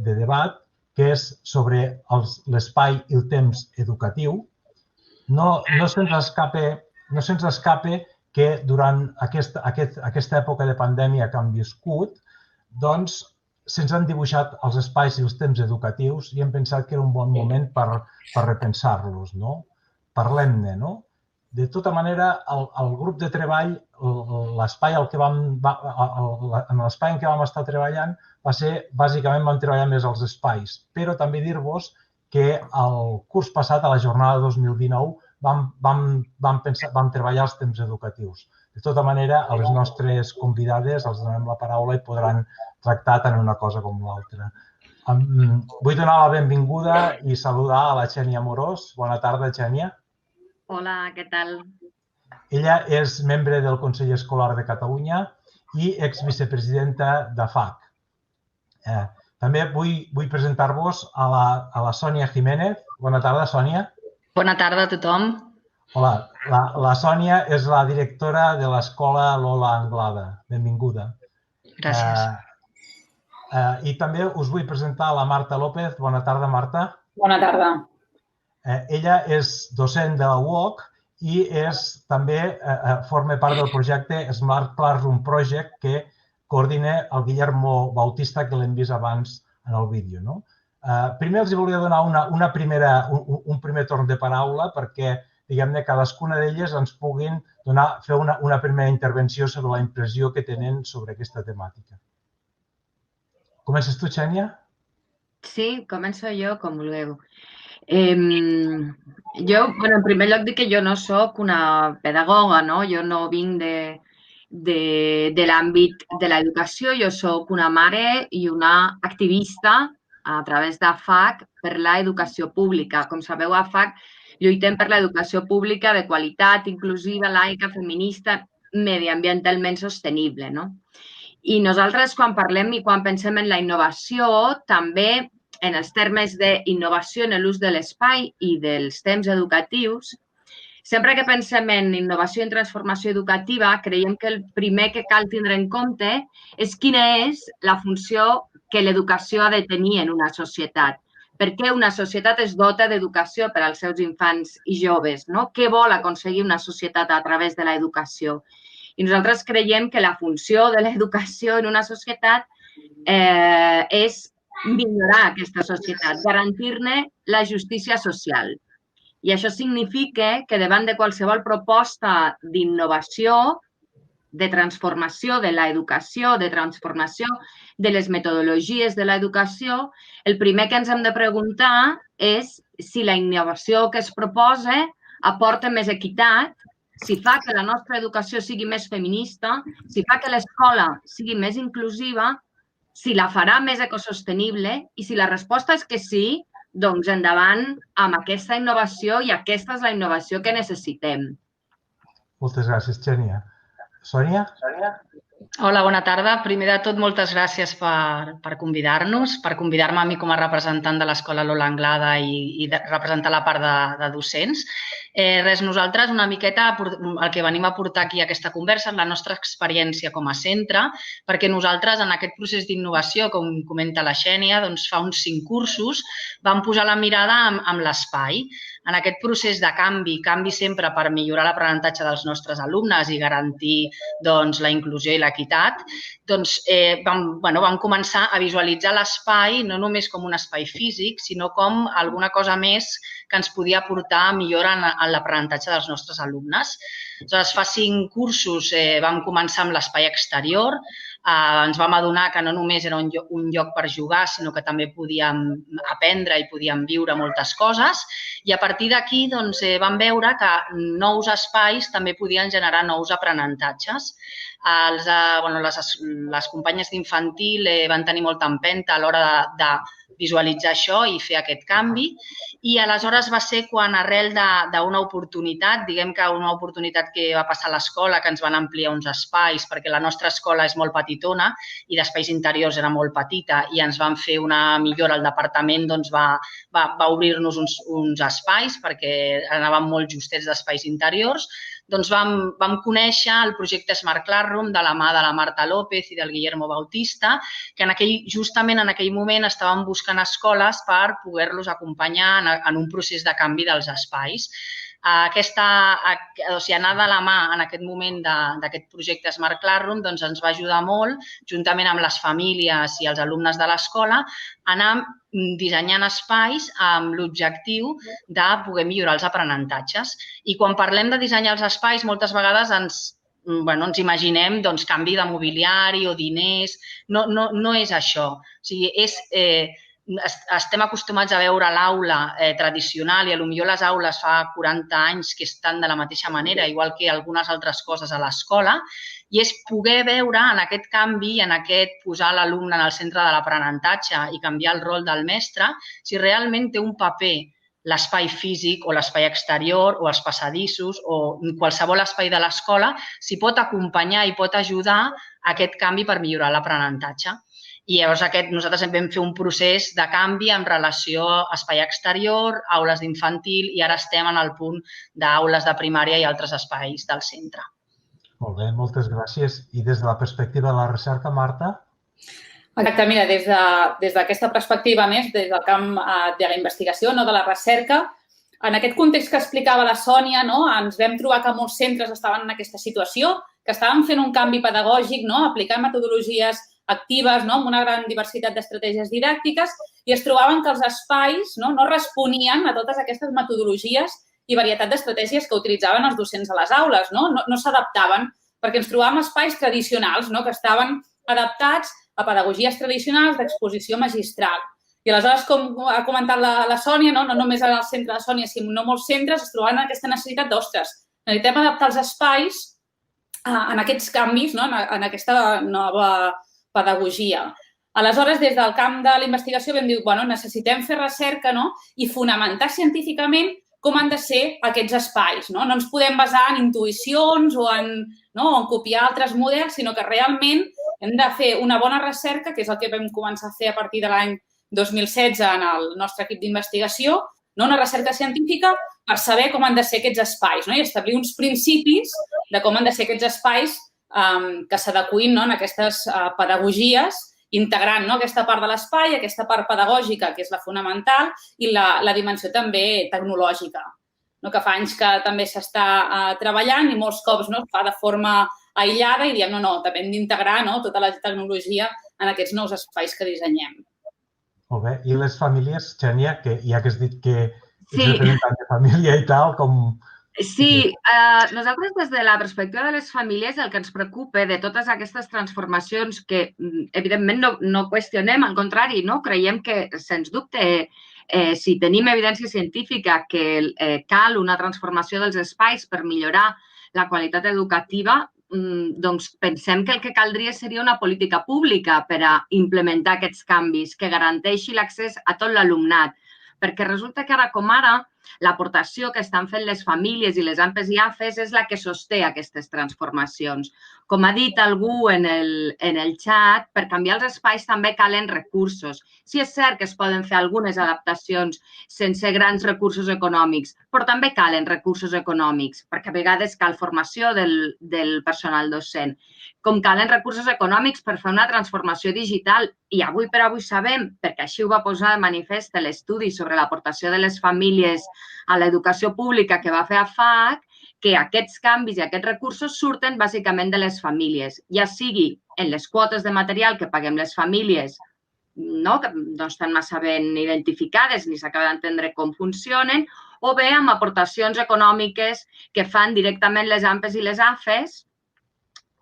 de debat, que és sobre l'espai i el temps educatiu. No se'ns escape que durant aquesta època de pandèmia que hem viscut, doncs, se'ns han dibuixat els espais i els temps educatius i hem pensat que era un bon moment per repensar-los, no? Parlem-ne, no? De tota manera, el grup de treball, l'espai en què vam estar treballant, va ser, bàsicament, vam treballar més els espais, però també dir-vos que el curs passat, a la jornada 2019, vam treballar els temps educatius. De tota manera, a les nostres convidades els donem la paraula i podran tractar tant una cosa com l'altra. Vull donar la benvinguda i saludar a la Xènia Amorós. Bona tarda, Xènia. Hola, què tal? Ella és membre del Consell Escolar de Catalunya i exvicepresidenta de FAC. També vull presentar-vos a la Sònia Jiménez. Bona tarda, Sònia. Bona tarda a tothom. Hola, la Sònia és la directora de l'Escola Lola Anglada. Benvinguda. Gràcies. I també us vull presentar a la Marta López. Bona tarda, Marta. Bona tarda. Ella és docent de la UOC i també forma part del projecte Smart Classroom Project que coordina el Guillermo Bautista, que l'hem vist abans en el vídeo. Primer els volia donar un primer torn de paraula perquè, diguem-ne, cadascuna d'elles ens puguin fer una primera intervenció sobre la impressió que tenen sobre aquesta temàtica. Comences tu, Xènia? Sí, començo jo, com vulgueu. Jo, en primer lloc, dic que jo no soc una pedagoga, no? Jo no vinc de l'àmbit de l'educació, jo soc una mare i una activista a través de FAC per l'educació pública. Com sabeu, a FAC lluitem per l'educació pública de qualitat, inclusiva, laica, feminista, mediambientalment sostenible, no? I nosaltres, quan parlem i quan pensem en la innovació, també en els termes d'innovació en l'ús de l'espai i dels temps educatius, sempre que pensem en innovació i en transformació educativa, creiem que el primer que cal tindre en compte és quina és la funció que l'educació ha de tenir en una societat. Per què una societat es dota d'educació per als seus infants i joves? Què vol aconseguir una societat a través de l'educació? I nosaltres creiem que la funció de l'educació en una societat és millorar aquesta societat, garantir-ne la justícia social. I això significa que davant de qualsevol proposta d'innovació, de transformació de l'educació, de transformació de les metodologies de l'educació, el primer que ens hem de preguntar és si la innovació que es proposa aporta més equitat, si fa que la nostra educació sigui més feminista, si fa que l'escola sigui més inclusiva, si la farà més ecosostenible i si la resposta és que sí, doncs endavant amb aquesta innovació i aquesta és la innovació que necessitem. Moltes gràcies, Xènia. Sònia? Hola, bona tarda. Primer de tot, moltes gràcies per convidar-nos, per convidar-me a mi com a representant de l'Escola Lola Anglada i representar la part de docents. Nosaltres una miqueta el que venim a portar aquí a aquesta conversa és la nostra experiència com a centre, perquè nosaltres en aquest procés d'innovació, com comenta la Xènia, fa uns 5 cursos, vam posar la mirada en l'espai. En aquest procés de canvi sempre per millorar l'aprenentatge dels nostres alumnes i garantir la inclusió i l'equitat, vam començar a visualitzar l'espai no només com un espai físic, sinó com alguna cosa més que ens podia aportar millora en l'aprenentatge dels nostres alumnes. Aleshores, fa 5 cursos vam començar amb l'espai exterior. Ens vam adonar que no només era un lloc per jugar, sinó que també podíem aprendre i podíem viure moltes coses. I a partir d'aquí vam veure que nous espais també podien generar nous aprenentatges. Les companyes d'infantil van tenir molta empenta a l'hora de visualitzar això i fer aquest canvi. I aleshores va ser quan arrel d'una oportunitat, diguem que una oportunitat que va passar a l'escola, que ens van ampliar uns espais, perquè la nostra escola és molt petitona i d'espais interiors era molt petita i ens van fer una millora, el departament va obrir-nos uns espais perquè anàvem molt justets d'espais interiors, doncs vam conèixer el projecte Smart Classroom de la mà de la Marta López i del Guillermo Bautista, que justament en aquell moment estaven buscant escoles per poder-los acompanyar en un procés de canvi dels espais. Anar de la mà en aquest moment d'aquest projecte Smart Classroom ens va ajudar molt, juntament amb les famílies i els alumnes de l'escola, a anar dissenyant espais amb l'objectiu de poder millorar els aprenentatges. I quan parlem de dissenyar els espais, moltes vegades ens imaginem canvi de mobiliari o diners. No és això. O sigui, estem acostumats a veure l'aula tradicional i potser les aules fa 40 anys que estan de la mateixa manera, igual que algunes altres coses a l'escola, i és poder veure en aquest canvi, en aquest posar l'alumne en el centre de l'aprenentatge i canviar el rol del mestre, si realment té un paper l'espai físic o l'espai exterior o els passadissos o qualsevol espai de l'escola, s'hi pot acompanyar i pot ajudar a aquest canvi per millorar l'aprenentatge. I llavors nosaltres vam fer un procés de canvi en relació a espai exterior, aules d'infantil, i ara estem en el punt d'aules de primària i altres espais del centre. Molt bé, moltes gràcies. I des de la perspectiva de la recerca, Marta? Exacte, mira, des d'aquesta perspectiva més, des del camp de la investigació, de la recerca, en aquest context que explicava la Sònia, ens vam trobar que molts centres estaven en aquesta situació, que estaven fent un canvi pedagògic, aplicant metodologies actives, amb una gran diversitat d'estratègies didàctiques, i es trobaven que els espais no responien a totes aquestes metodologies i varietat d'estratègies que utilitzaven els docents a les aules. No s'adaptaven, perquè ens trobàvem espais tradicionals que estaven adaptats a pedagogies tradicionals d'exposició magistral. I aleshores, com ha comentat la Sònia, no només en el centre de Sònia, sinó molts centres es trobaven aquesta necessitat necessitem adaptar els espais en aquests canvis, en aquesta nova pedagogia. Aleshores, des del camp de la investigació vam dir, necessitem fer recerca i fonamentar científicament com han de ser aquests espais. No ens podem basar en intuïcions o en copiar altres models, sinó que realment hem de fer una bona recerca, que és el que vam començar a fer a partir de l'any 2016 en el nostre equip d'investigació, una recerca científica per saber com han de ser aquests espais i establir uns principis de com han de ser aquests espais que s'adequin a aquestes pedagogies, integrant aquesta part de l'espai, aquesta part pedagògica, que és la fonamental, i la dimensió també tecnològica, que fa anys que també s'està treballant i molts cops es fa de forma aïllada i diem, també hem d'integrar tota la tecnologia en aquests nous espais que dissenyem. Molt bé. I les famílies, Xènia, que ja que has dit que ets representant de família i tal, com... Sí, nosaltres des de la perspectiva de les famílies el que ens preocupa de totes aquestes transformacions que evidentment no qüestionem, al contrari, creiem que sens dubte si tenim evidència científica que cal una transformació dels espais per millorar la qualitat educativa, doncs pensem que el que caldria seria una política pública per a implementar aquests canvis que garanteixi l'accés a tot l'alumnat. Perquè resulta que ara com ara l'aportació que estan fent les famílies i les AMPEs i AFES és la que sosté aquestes transformacions. Com ha dit algú en el xat, per canviar els espais també calen recursos. Sí, és cert que es poden fer algunes adaptacions sense grans recursos econòmics, però també calen recursos econòmics, perquè a vegades cal formació del personal docent. Com calen recursos econòmics per fer una transformació digital. I avui per avui sabem, perquè així ho va posar de manifest l'estudi sobre l'aportació de les famílies a l'educació pública que va fer AFAC, que aquests canvis i aquests recursos surten bàsicament de les famílies, ja sigui en les quotes de material que paguem les famílies, que no estan massa ben identificades ni s'acaba d'entendre com funcionen, o bé amb aportacions econòmiques que fan directament les AMPEs i les AFES,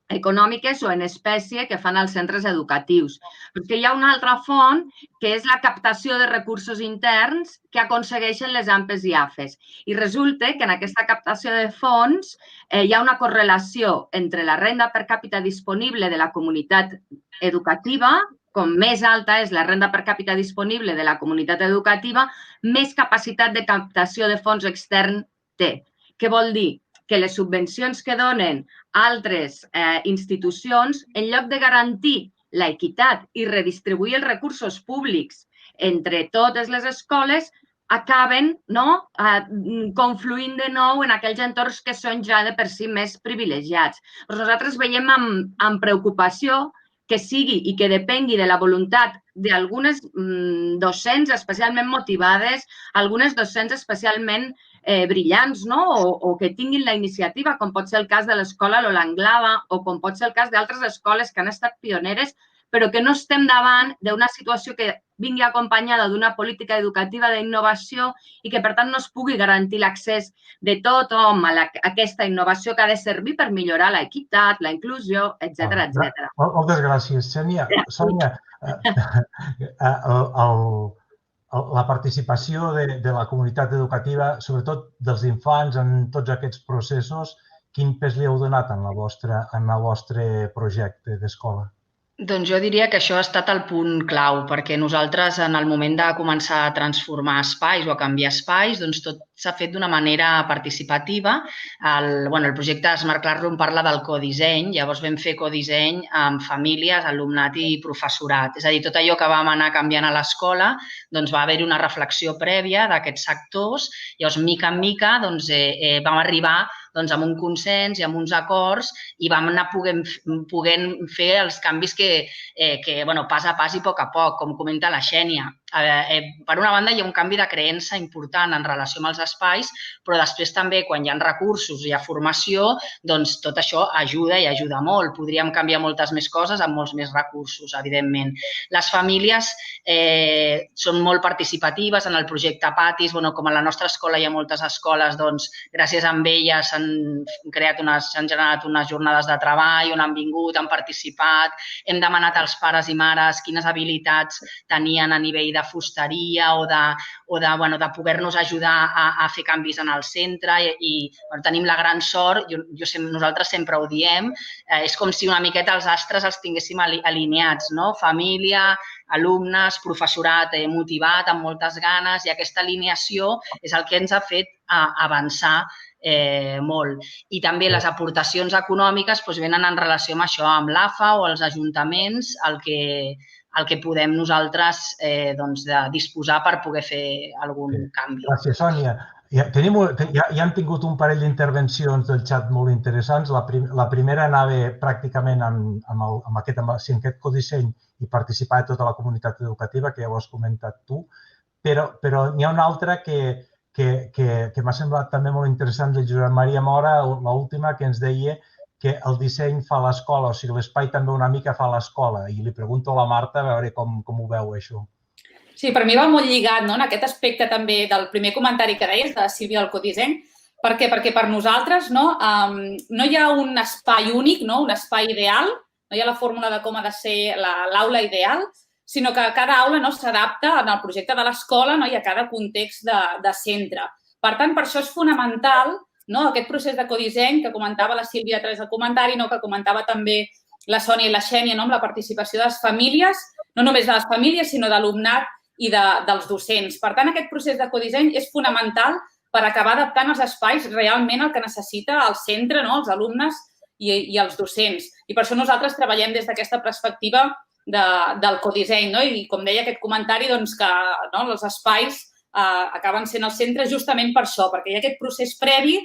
econòmiques o en espècie que fan els centres educatius. Perquè hi ha una altra font que és la captació de recursos interns que aconsegueixen les AMPEs i AFES. I resulta que en aquesta captació de fons hi ha una correlació entre la renda per càpita disponible de la comunitat educativa, com més alta és la renda per càpita disponible de la comunitat educativa, més capacitat de captació de fons extern té. Què vol dir? Que les subvencions que donen altres institucions, en lloc de garantir l'equitat i redistribuir els recursos públics entre totes les escoles, acaben confluint de nou en aquells entorns que són ja de per si més privilegiats. Però nosaltres veiem amb preocupació que sigui i que depengui de la voluntat d'algunes docents especialment motivades, algunes docents especialment brillants, o que tinguin la iniciativa, com pot ser el cas de l'escola Lola Anglada o com pot ser el cas d'altres escoles que han estat pioneres, però que no estem davant d'una situació que vingui acompanyada d'una política educativa d'innovació i que, per tant, no es pugui garantir l'accés de tothom a aquesta innovació que ha de servir per millorar l'equitat, la inclusió, etc. Moltes gràcies, Sònia. Sònia, la participació de la comunitat educativa, sobretot dels infants en tots aquests processos, quin pes li heu donat en el vostre projecte d'escola? Doncs jo diria que això ha estat el punt clau, perquè nosaltres en el moment de començar a transformar espais o a canviar espais, doncs tot s'ha fet d'una manera participativa. El projecte Smart Classroom parla del codisseny, llavors vam fer codisseny amb famílies, alumnat i professorat. És a dir, tot allò que vam anar canviant a l'escola, doncs va haver-hi una reflexió prèvia d'aquests sectors, llavors mica en mica vam arribar amb un consens i amb uns acords i vam anar podent fer els canvis que pas a pas i a poc, com comenta la Xènia. Per una banda, hi ha un canvi de creença important en relació amb els espais, però després també, quan hi ha recursos i hi ha formació, doncs tot això ajuda i ajuda molt. Podríem canviar moltes més coses amb molts més recursos, evidentment. Les famílies són molt participatives en el projecte Patis. Com a la nostra escola hi ha moltes escoles, doncs gràcies a elles s'han generat unes jornades de treball on han vingut, han participat, hem demanat als pares i mares quines habilitats tenien a nivell de fusteria o de poder-nos ajudar a fer canvis en el centre i tenim la gran sort, nosaltres sempre ho diem, és com si una miqueta els astres els tinguéssim alineats, família, alumnes, professorat motivat, amb moltes ganes, i aquesta alineació és el que ens ha fet avançar molt. I també les aportacions econòmiques venen en relació amb això, amb l'AFA o els ajuntaments, el que podem nosaltres disposar per poder fer algun canvi. Gràcies, Sònia. Ja hem tingut un parell d'intervencions del xat molt interessants. La primera anava pràcticament amb aquest codisseny i participar de tota la comunitat educativa, que ja ho has comentat tu, però n'hi ha una altra que m'ha semblat també molt interessant, de Josep Maria Mora, l'última, que ens deia que el disseny fa l'escola, o sigui, l'espai també una mica fa l'escola. I li pregunto a la Marta a veure com ho veu, això. Sí, per mi va molt lligat en aquest aspecte també del primer comentari que deies, de Sílvia del codisseny. Per què? Perquè per nosaltres no hi ha un espai únic, un espai ideal, no hi ha la fórmula de com ha de ser l'aula ideal, sinó que cada aula s'adapta al projecte de l'escola i a cada context de centre. Per tant, per això és fonamental aquest procés de codisseny que comentava la Sílvia a través del comentari, que comentava també la Sònia i la Xènia, amb la participació de les famílies, no només de les famílies, sinó d'alumnat i dels docents. Per tant, aquest procés de codisseny és fonamental per acabar adaptant els espais realment al que necessita el centre, els alumnes i els docents. I per això nosaltres treballem des d'aquesta perspectiva del codisseny. I com deia aquest comentari, que els espais acaben sent el centre justament per això, perquè hi ha aquest procés previ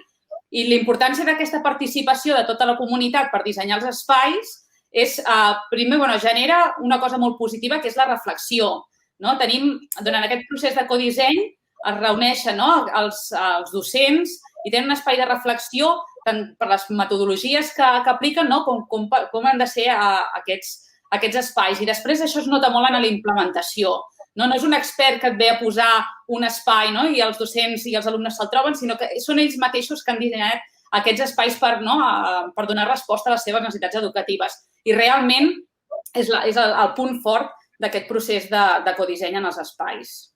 i la importància d'aquesta participació de tota la comunitat per dissenyar els espais és, primer, genera una cosa molt positiva, que és la reflexió. Durant aquest procés de codisseny es reuneixen els docents i tenen un espai de reflexió tant per les metodologies que apliquen com han de ser aquests espais. I després això es nota molt en la implementació. No és un expert que et ve a posar un espai i els docents i els alumnes se'l troben, sinó que són ells mateixos que han dissenyat aquests espais per donar resposta a les seves necessitats educatives. I realment és el punt fort d'aquest procés de codisseny en els espais.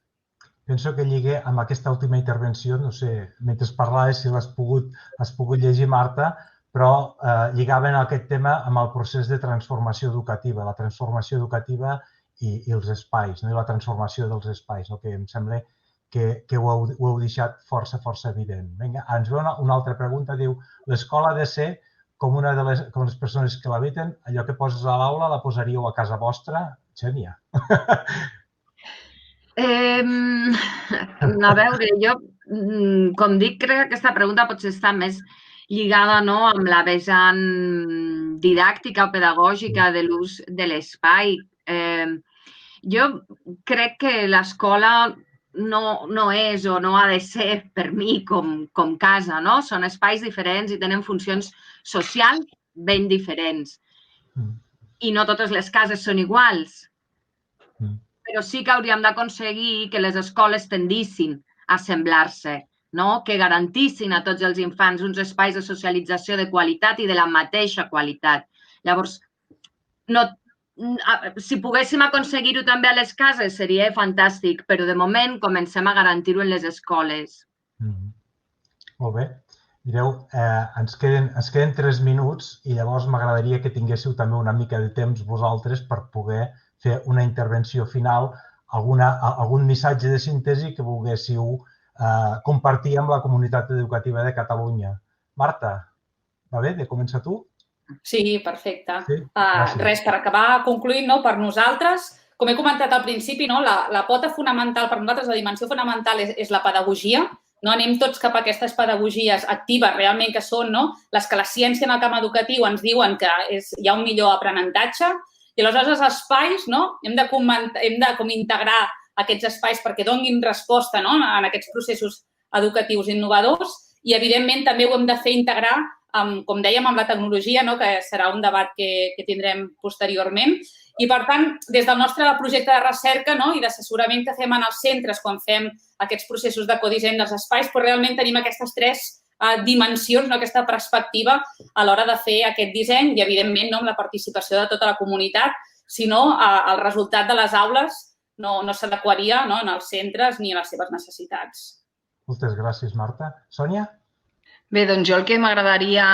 Penso que lliga amb aquesta última intervenció, no sé, mentre parlaves si l'has pogut llegir, Marta, però lligaven aquest tema amb el procés de transformació educativa, la transformació educativa i els espais, i la transformació dels espais, que em sembla que ho heu deixat força evident. Ens ve una altra pregunta, diu, l'escola ha de ser com una de les persones que l'habiten, allò que poses a l'aula la posaríeu a casa vostra? Xènia. A veure, jo, com dic, crec que aquesta pregunta potser està més lligada amb la vessant didàctica o pedagògica de l'ús de l'espai. Jo crec que l'escola no és o no ha de ser per mi com casa, no? Són espais diferents i tenen funcions socials ben diferents. I no totes les cases són iguals. Però sí que hauríem d'aconseguir que les escoles tendissin a semblar-se, que garantissin a tots els infants uns espais de socialització de qualitat i de la mateixa qualitat. Llavors, si poguéssim aconseguir-ho també a les cases seria fantàstic, però de moment comencem a garantir-ho en les escoles. Molt bé. Mireu, ens queden 3 minuts i llavors m'agradaria que tinguéssiu també una mica de temps vosaltres per poder fer una intervenció final, algun missatge de síntesi que volguéssiu compartir amb la comunitat educativa de Catalunya. Marta, va bé de començar tu? Sí, perfecte. Gràcies. Per acabar concluint, per nosaltres, com he comentat al principi, la pota fonamental per nosaltres, la dimensió fonamental és la pedagogia. Anem tots cap a aquestes pedagogies actives realment que són les que la ciència en el camp educatiu ens diuen que hi ha un millor aprenentatge. I aleshores els espais hem de integrar aquests espais perquè donin resposta en aquests processos educatius innovadors i, evidentment, també ho hem de fer integrar, com dèiem, amb la tecnologia, que serà un debat que tindrem posteriorment. I, per tant, des del nostre projecte de recerca i d'assessorament que fem en els centres quan fem aquests processos de codisseny dels espais, realment tenim aquestes 3 dimensions, aquesta perspectiva a l'hora de fer aquest disseny i, evidentment, amb la participació de tota la comunitat, si no, el resultat de les aules no s'adequaria en els centres ni a les seves necessitats. Moltes gràcies, Marta. Sònia? Bé, doncs jo el que m'agradaria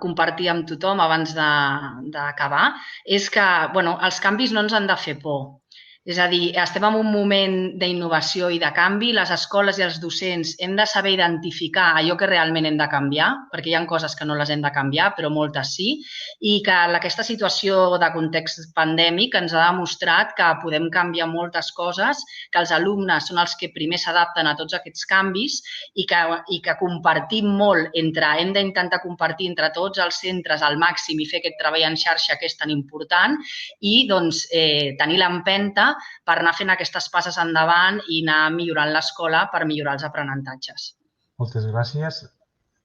compartir amb tothom abans d'acabar és que els canvis no ens han de fer por. És a dir, estem en un moment d'innovació i de canvi. Les escoles i els docents hem de saber identificar allò que realment hem de canviar, perquè hi ha coses que no les hem de canviar, però moltes sí, i que aquesta situació de context pandèmic ens ha demostrat que podem canviar moltes coses, que els alumnes són els que primer s'adapten a tots aquests canvis i que compartim molt hem d'intentar compartir entre tots els centres al màxim i fer aquest treball en xarxa que és tan important i tenir l'empenta per anar fent aquestes passes endavant i anar millorant l'escola per millorar els aprenentatges. Moltes gràcies.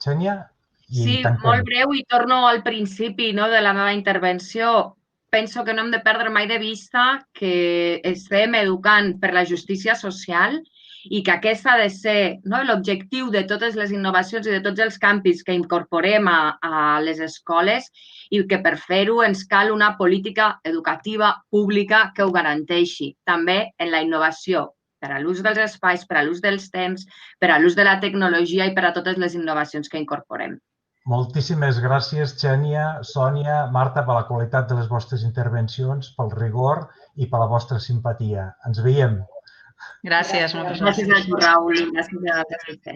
Xènia? Sí, molt breu i torno al principi de la meva intervenció. Penso que no hem de perdre mai de vista que estem educant per la justícia social i que aquest ha de ser l'objectiu de totes les innovacions i de tots els canvis que incorporem a les escoles i que per fer-ho ens cal una política educativa pública que ho garanteixi, també en la innovació, per a l'ús dels espais, per a l'ús dels temps, per a l'ús de la tecnologia i per a totes les innovacions que incorporem. Moltíssimes gràcies, Xènia, Sònia, Marta, per la qualitat de les vostres intervencions, pel rigor i per la vostra simpatia. Ens veiem. Gràcies, moltes gràcies. Gràcies a tu, Raül, i gràcies a tots.